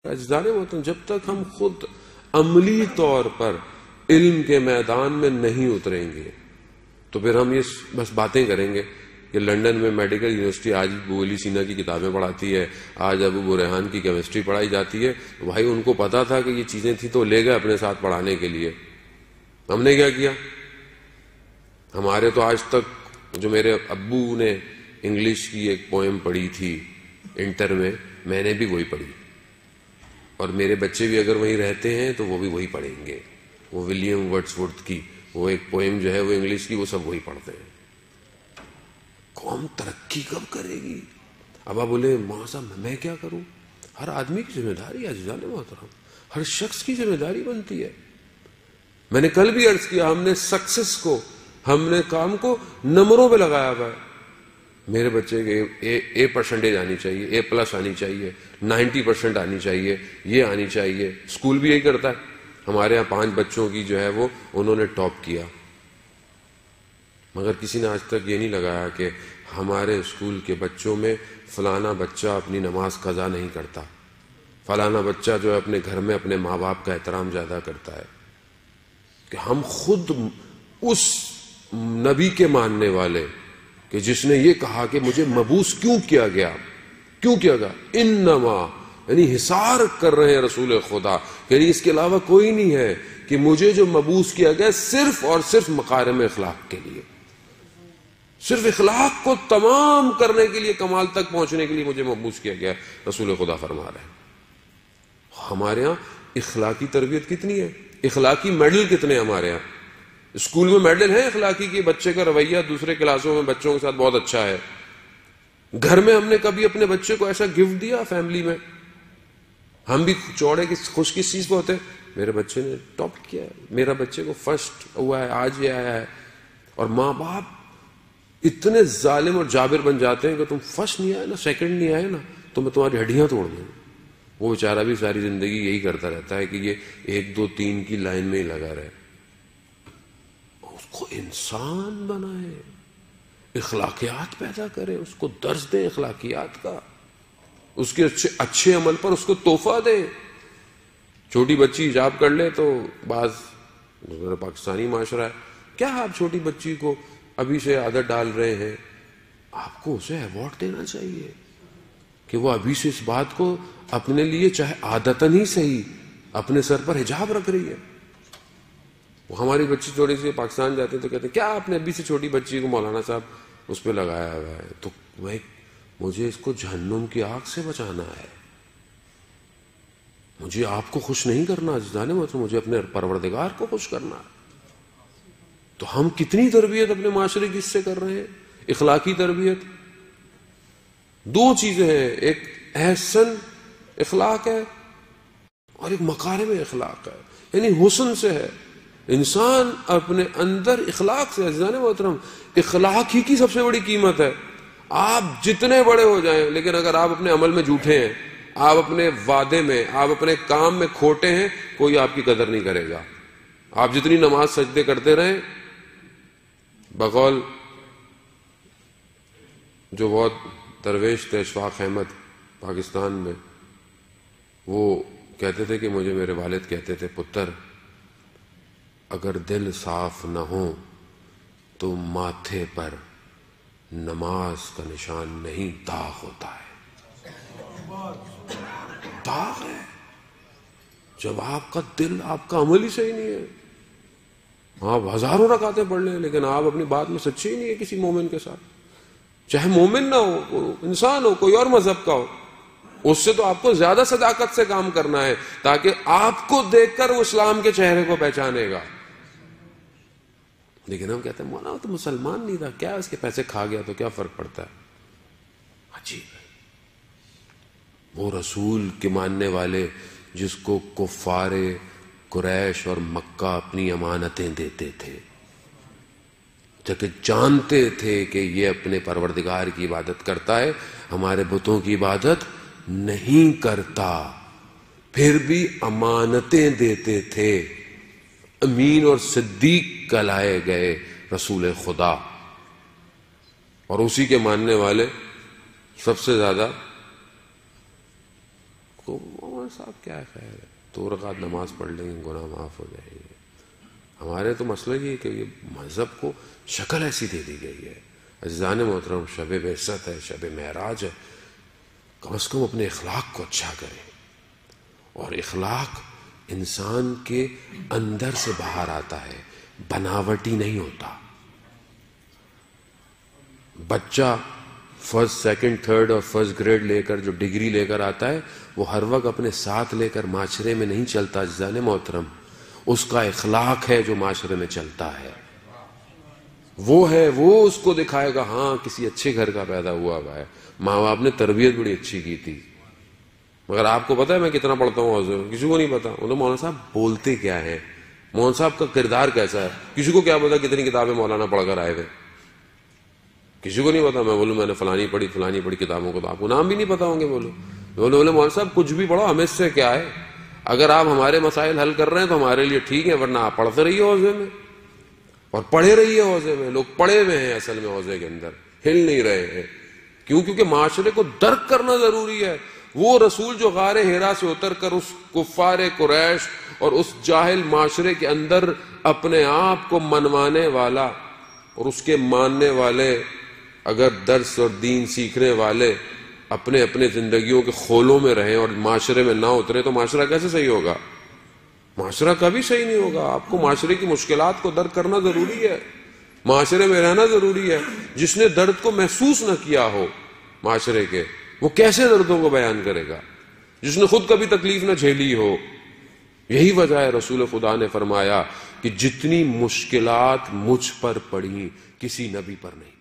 اجزاء محترم جب تک ہم خود عملی طور پر علم کے میدان میں نہیں اتریں گے تو پھر ہم یہ بس باتیں کریں گے کہ لنڈن میں میڈیکل یونیورسٹی آج ابو علی سینا کی کتابیں پڑھاتی ہے، آج ابو ریحان کی کیمسٹری پڑھائی جاتی ہے. بھائی ان کو پتا تھا کہ یہ چیزیں تھیں تو لے گئے اپنے ساتھ پڑھانے کے لیے. ہم نے کیا کیا؟ ہمارے تو آج تک جو میرے ابو نے انگلش کی ایک پوئم پڑھی تھی انٹر میں نے بھی وہی پڑھی، اور میرے بچے بھی اگر وہیں رہتے ہیں تو وہ بھی وہی پڑھیں گے. وہ ولیم ورڈسورتھ کی وہ ایک پوئم جو ہے وہ انگلش کی، وہ سب وہی پڑھتے ہیں. قوم ترقی کب کرے گی؟ اب آپ بولے ماں صاحب میں کیا کروں؟ ہر آدمی کی ذمہ داری ہے عزیزان محترم، ہر شخص کی ذمہ داری بنتی ہے. میں نے کل بھی عرض کیا، ہم نے سکسس کو، ہم نے کام کو نمبروں پہ لگایا ہوا ہے. میرے بچے کے اے پرسنٹیج آنی چاہیے، اے پلس آنی چاہیے، 90% آنی چاہیے، یہ آنی چاہیے. اسکول بھی یہی کرتا ہے. ہمارے ہاں 5 بچوں کی جو ہے وہ انہوں نے ٹاپ کیا، مگر کسی نے آج تک یہ نہیں لگایا کہ ہمارے اسکول کے بچوں میں فلانا بچہ اپنی نماز قضا نہیں کرتا، فلانا بچہ جو ہے اپنے گھر میں اپنے ماں باپ کا احترام زیادہ کرتا ہے. کہ ہم خود اس نبی کے ماننے والے کہ جس نے یہ کہا کہ مجھے مبعوث کیوں کیا گیا، انما یعنی حصار کر رہے ہیں رسول خدا، یعنی اس کے علاوہ کوئی نہیں ہے، کہ مجھے جو مبعوث کیا گیا صرف اور صرف مکارم اخلاق کے لیے، صرف اخلاق کو تمام کرنے کے لیے، کمال تک پہنچنے کے لیے مجھے مبعوث کیا گیا. رسول خدا فرما رہے ہیں. ہمارے ہاں اخلاقی تربیت کتنی ہے؟ اخلاقی میڈل کتنے ہمارے ہاں؟ اسکول میں میڈل ہیں اخلاقی کی، بچے کا رویہ دوسرے کلاسوں میں بچوں کے ساتھ بہت اچھا ہے. گھر میں ہم نے کبھی اپنے بچے کو ایسا گفٹ دیا؟ فیملی میں ہم بھی چوڑے کی خوش کس چیز پہ ہوتے ہیں؟ میرے بچے نے ٹاپ کیا ہے، میرا بچے کو فرسٹ ہوا ہے، آج یہ آیا ہے. اور ماں باپ اتنے ظالم اور جابر بن جاتے ہیں کہ تم فرسٹ نہیں آئے نا، سیکنڈ نہیں آئے نا تو میں تمہاری ہڈیاں توڑ دوں. وہ بیچارہ بھی ساری زندگی یہی کرتا رہتا ہے کہ یہ 1 2 3 کی لائن میں ہی لگا رہے. اس کو انسان بنائے، اخلاقیات پیدا کرے، اس کو درس دیں اخلاقیات کا، اس کے اچھے عمل پر اس کو تحفہ دیں. چھوٹی بچی حجاب کر لے تو بعض پاکستانی معاشرہ ہے، کیا آپ چھوٹی بچی کو ابھی سے عادت ڈال رہے ہیں؟ آپ کو اسے ایوارڈ دینا چاہیے کہ وہ ابھی سے اس بات کو اپنے لیے چاہے عادتاً ہی صحیح اپنے سر پر حجاب رکھ رہی ہے. وہ ہماری بچی تھوڑی سی پاکستان جاتے ہیں تو کہتے ہیں کیا آپ نے ابھی سے چھوٹی بچی کو مولانا صاحب اس پہ لگایا ہوا ہے؟ تو مجھے اس کو جہنم کی آگ سے بچانا ہے، مجھے آپ کو خوش نہیں کرنا عزیزان محترم، مجھے اپنے پروردگار کو خوش کرنا ہے. تو ہم کتنی تربیت اپنے معاشرے کی اس سے کر رہے ہیں؟ اخلاقی تربیت. 2 چیزیں ہیں، ایک احسن اخلاق ہے اور ایک مکارم اخلاق ہے، یعنی حسن سے ہے. انسان اپنے اندر اخلاق سے، عزیزان محترم اخلاق ہی کی سب سے بڑی قیمت ہے. آپ جتنے بڑے ہو جائیں لیکن اگر آپ اپنے عمل میں جھوٹے ہیں، آپ اپنے وعدے میں، آپ اپنے کام میں کھوٹے ہیں، کوئی آپ کی قدر نہیں کرے گا. آپ جتنی نماز سجدے کرتے رہیں، بقول جو بہت درویش تھے اشفاق احمد پاکستان میں، وہ کہتے تھے کہ مجھے میرے والد کہتے تھے پتر اگر دل صاف نہ ہو تو ماتھے پر نماز کا نشان نہیں، داغ ہوتا ہے. داغ ہے جب آپ کا دل، آپ کا عمل ہی صحیح نہیں ہے. آپ ہزاروں رکعتیں پڑھ لیں لیکن آپ اپنی بات میں سچے ہی نہیں ہے کسی مومن کے ساتھ، چاہے مومن نہ ہو، انسان ہو، کوئی اور مذہب کا ہو. اس سے تو آپ کو زیادہ صداقت سے کام کرنا ہے تاکہ آپ کو دیکھ کر وہ اسلام کے چہرے کو پہچانے گا. لیکن ہم کہتے ہیں مولانا تو مسلمان نہیں تھا، کیا اس کے پیسے کھا گیا تو کیا فرق پڑتا ہے. عجیب ہے. وہ رسول کے ماننے والے جس کو کفار قریش اور مکہ اپنی امانتیں دیتے تھے، جبکہ جانتے تھے کہ یہ اپنے پروردگار کی عبادت کرتا ہے، ہمارے بتوں کی عبادت نہیں کرتا، پھر بھی امانتیں دیتے تھے. امین اور صدیق کہلائے گئے رسول خدا. اور اسی کے ماننے والے سب سے زیادہ مولانا صاحب کیا خیر ہے، 2 رکعت نماز پڑھ لیں گے گناہ معاف ہو جائے گی. ہمارے تو مسئلہ یہ ہے کہ یہ مذہب کو شکل ایسی دے دی گئی ہے. عزیزان محترم، شب بعثت ہے، شب معراج ہے، کم از کم اپنے اخلاق کو اچھا کریں. اور اخلاق انسان کے اندر سے باہر آتا ہے، بناوٹی نہیں ہوتا. بچہ فرسٹ، سیکنڈ، تھرڈ اور فرسٹ گریڈ لے کر جو ڈگری لے کر آتا ہے، وہ ہر وقت اپنے ساتھ لے کر معاشرے میں نہیں چلتا. عزیزان محترم، اس کا اخلاق ہے جو معاشرے میں چلتا ہے. وہ اس کو دکھائے گا ہاں کسی اچھے گھر کا پیدا ہوا ہے، ماں باپ نے تربیت بڑی اچھی کی تھی. مگر آپ کو پتا ہے میں کتنا پڑھتا ہوں حضور؟ کسی کو نہیں پتا. وہ مولانا صاحب بولتے کیا ہیں، مولانا صاحب کا کردار کیسا ہے، کسی کو کیا پتا کتنی کتابیں مولانا پڑھ کر آئے تھے، کسی کو نہیں پتا. میں بولوں میں نے فلانی پڑھی کتابوں کو، تو آپ کو نام بھی نہیں پتا ہوں گے. بولے مولانا صاحب کچھ بھی پڑھو، ہمیں اس سے کیا ہے، اگر آپ ہمارے مسائل حل کر رہے ہیں تو ہمارے لیے ٹھیک ہے، ورنہ آپ پڑھتے رہیے حوضے میں، اور پڑھے رہیے حوضے میں. لوگ پڑھے ہوئے ہیں اصل میں حوضے کے اندر، ہل نہیں رہے ہیں. کیوں؟ کیونکہ معاشرے کو درک کرنا ضروری ہے. وہ رسول جو غار حرا سے اتر کر اس کفار قریش اور اس جاہل معاشرے کے اندر اپنے آپ کو منوانے والا اور اس کے ماننے والے، اگر درس اور دین سیکھنے والے اپنے اپنے زندگیوں کے خولوں میں رہیں اور معاشرے میں نہ اترے تو معاشرہ کیسے صحیح ہوگا؟ معاشرہ کبھی صحیح نہیں ہوگا. آپ کو معاشرے کی مشکلات کو درک کرنا ضروری ہے، معاشرے میں رہنا ضروری ہے. جس نے درد کو محسوس نہ کیا ہو معاشرے کے، وہ کیسے دردوں کو بیان کرے گا؟ جس نے خود کبھی تکلیف نہ جھیلی ہو. یہی وجہ ہے رسول خدا نے فرمایا کہ جتنی مشکلات مجھ پر پڑی کسی نبی پر نہیں.